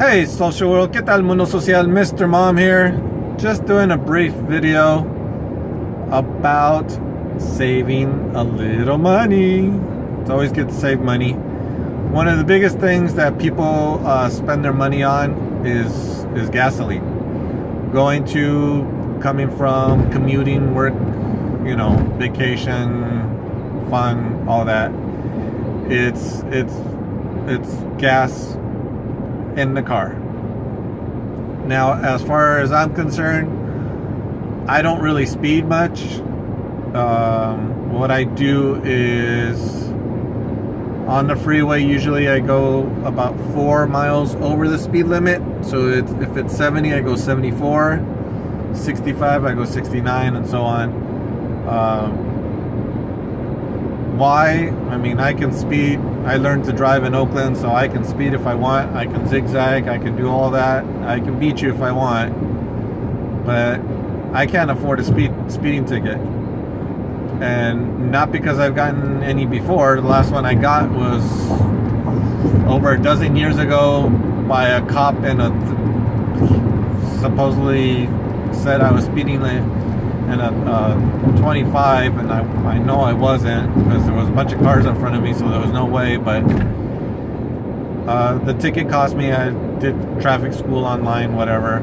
Hey social world, ¿qué tal mundo social? Mr. Mom here. Just doing a brief video about saving a little money. It's always good to save money. One of the biggest things that people spend their money on is gasoline. Coming from, commuting, work, vacation, fun, all that. It's gas in the car. Now, as far as I'm concerned, I don't really speed much. What I do is on the freeway, usually I go about 4 miles over the speed limit. So if it's 70, I go 74. 65, I go 69, and so on. Why? I mean, I can speed. I learned to drive in Oakland, so I can speed if I want. I can zigzag. I can do all that. I can beat you if I want. But I can't afford a speeding ticket. And not because I've gotten any before. The last one I got was over a dozen years ago by a cop supposedly said I was speeding in a 25, and I know I wasn't, because there was a bunch of cars in front of me, so there was no way. But the ticket cost me. I did traffic school online, whatever.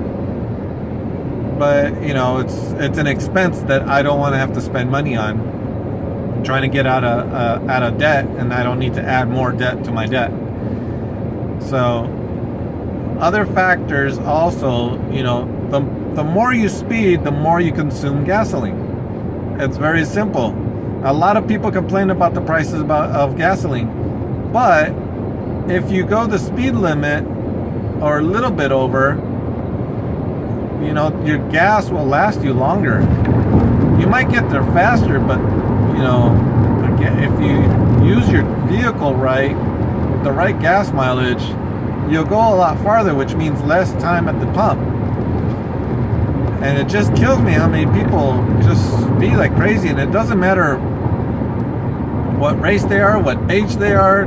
But it's an expense that I don't want to have to spend money on. I'm trying to get out of debt, and I don't need to add more debt to my debt. So other factors also, the more you speed, the more you consume gasoline. It's very simple. A lot of people complain about the prices of gasoline, but if you go the speed limit or a little bit over, your gas will last you longer. You might get there faster, but if you use your vehicle right, with the right gas mileage, you'll go a lot farther, which means less time at the pump. And it just kills me how many people just speed like crazy, and it doesn't matter what race they are, what age they are.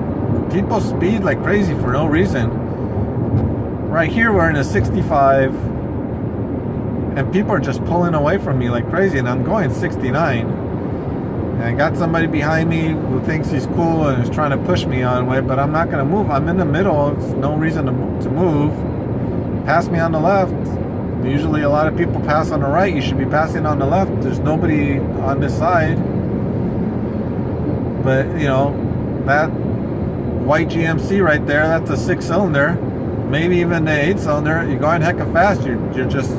People speed like crazy for no reason. Right here we're in a 65, and people are just pulling away from me like crazy, and I'm going 69. And I got somebody behind me who thinks he's cool and is trying to push me on way, but I'm not going to move. I'm in the middle. It's no reason to move. Pass me on the left. Usually a lot of people pass on the right. You should be passing on the left. There's nobody on this side. But that white GMC right there, that's a 6-cylinder, maybe even the 8-cylinder. You're going hecka fast. You're just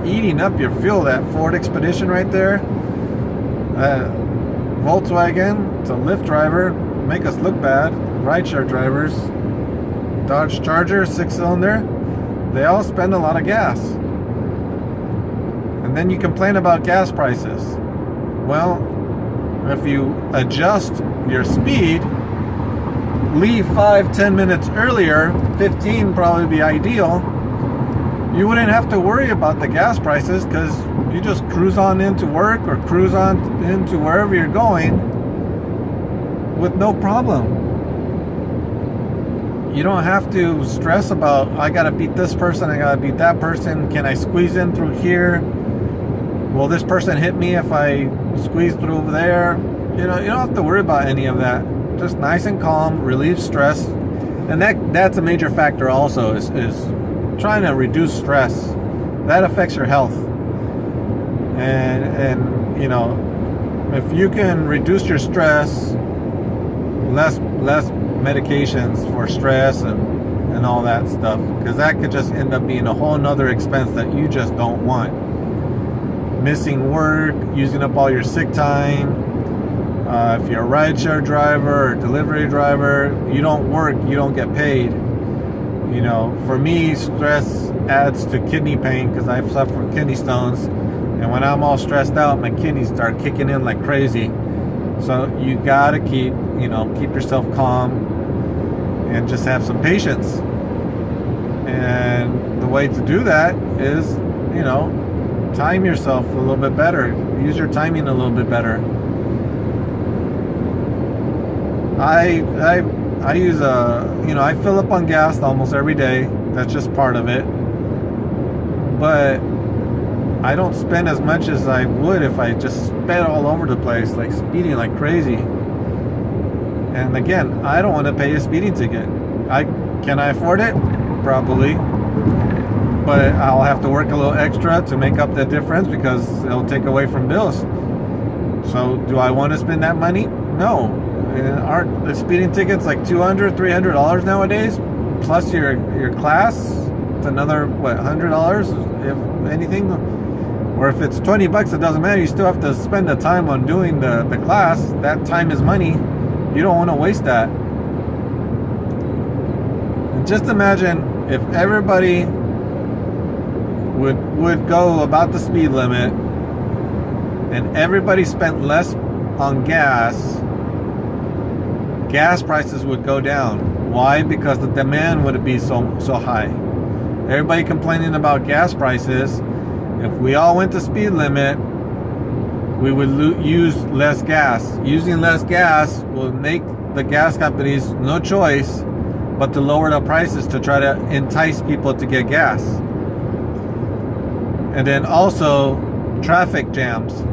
eating up your fuel. That Ford Expedition right there, Volkswagen, it's a Lyft driver, make us look bad. Rideshare drivers, Dodge Charger, 6-cylinder, they all spend a lot of gas. And then you complain about gas prices. Well, if you adjust your speed, leave 5-10 minutes earlier, 15 probably be ideal, you wouldn't have to worry about the gas prices, because you just cruise on into work or cruise on into wherever you're going with no problem. You don't have to stress about, I gotta beat this person, I gotta beat that person, can I squeeze in through here? Will this person hit me if I squeeze through over there? You don't have to worry about any of that. Just nice and calm, relieve stress. And that's a major factor also, is trying to reduce stress. That affects your health. And if you can reduce your stress, less medications for stress and all that stuff, because that could just end up being a whole nother expense that you just don't want. Missing work, using up all your sick time. If you're a rideshare driver or delivery driver, you don't work, you don't get paid. For me, stress adds to kidney pain, because I suffer from kidney stones, and when I'm all stressed out, my kidneys start kicking in like crazy. So you gotta keep yourself calm and just have some patience. And the way to do that is, time yourself a little bit better. Use your timing a little bit better. I use I fill up on gas almost every day. That's just part of it. But I don't spend as much as I would if I just sped all over the place, like speeding like crazy. And again, I don't want to pay a speeding ticket. Can I afford it? Probably. But I'll have to work a little extra to make up the difference because it'll take away from bills. So do I want to spend that money? No. Aren't the speeding tickets like $200, $300 nowadays? Plus your class, it's another, what, $100 if anything? Or if it's $20, it doesn't matter. You still have to spend the time on doing the class. That time is money. You don't want to waste that. And just imagine if everybody would go about the speed limit and everybody spent less on gas prices would go down. Why? Because the demand would be so high. Everybody complaining about gas prices. If we all went to speed limit, we would use less gas. Using less gas will make the gas companies no choice but to lower the prices to try to entice people to get gas. And then also traffic jams.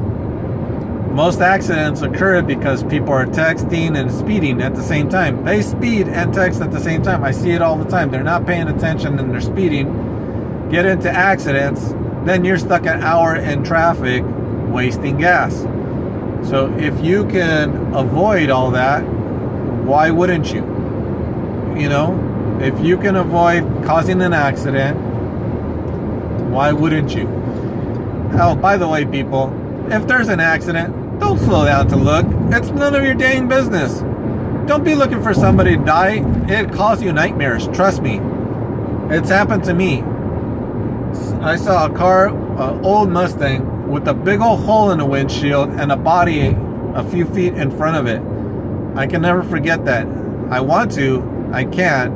Most accidents occur because people are texting and speeding at the same time. They speed and text at the same time. I see it all the time. They're not paying attention and they're speeding, get into accidents, then you're stuck an hour in traffic wasting gas. So if you can avoid all that, why wouldn't you? You know, if you can avoid causing an accident, why wouldn't you? Oh, by the way, people, if there's an accident, don't slow down to look. It's none of your dang business. Don't be looking for somebody to die. It causes you nightmares. Trust me. It's happened to me. I saw a car, an old Mustang, with a big old hole in the windshield and a body a few feet in front of it. I can never forget that. I want to. I can't.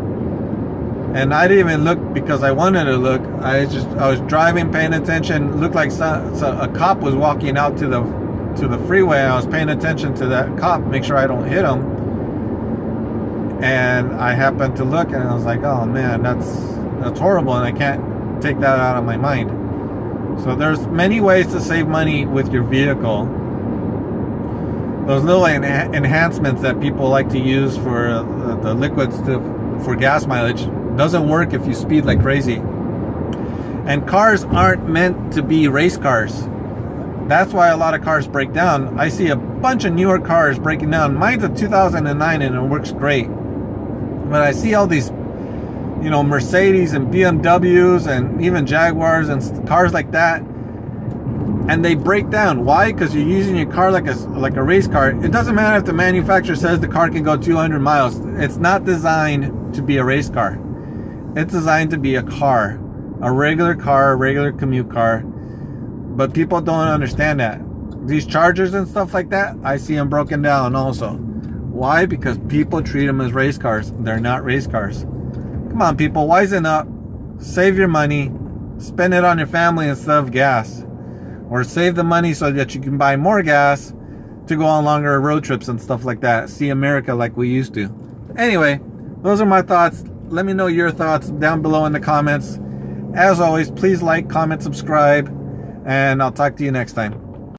And I didn't even look because I wanted to look. I was driving, paying attention. Looked like a cop was walking out to the freeway. I was paying attention to that cop, make sure I don't hit him. And I happened to look, and I was like, "Oh man, that's horrible," and I can't take that out of my mind. So there's many ways to save money with your vehicle. Those little enhancements that people like to use for the liquids for gas mileage doesn't work if you speed like crazy. And cars aren't meant to be race cars. That's why a lot of cars break down. I see a bunch of newer cars breaking down. Mine's a 2009 and it works great. But I see all these, you know, Mercedes and BMWs and even Jaguars and cars like that, and they break down. Why? Because you're using your car like a race car. It doesn't matter if the manufacturer says the car can go 200 miles. It's not designed to be a race car. It's designed to be a car, a regular car, a regular commute car. But people don't understand that. These Chargers and stuff like that, I see them broken down also. Why? Because people treat them as race cars. They're not race cars. Come on, people, wisen up. Save your money. Spend it on your family instead of gas. Or save the money so that you can buy more gas to go on longer road trips and stuff like that. See America like we used to. Anyway, those are my thoughts. Let me know your thoughts down below in the comments. As always, please like, comment, subscribe, and I'll talk to you next time.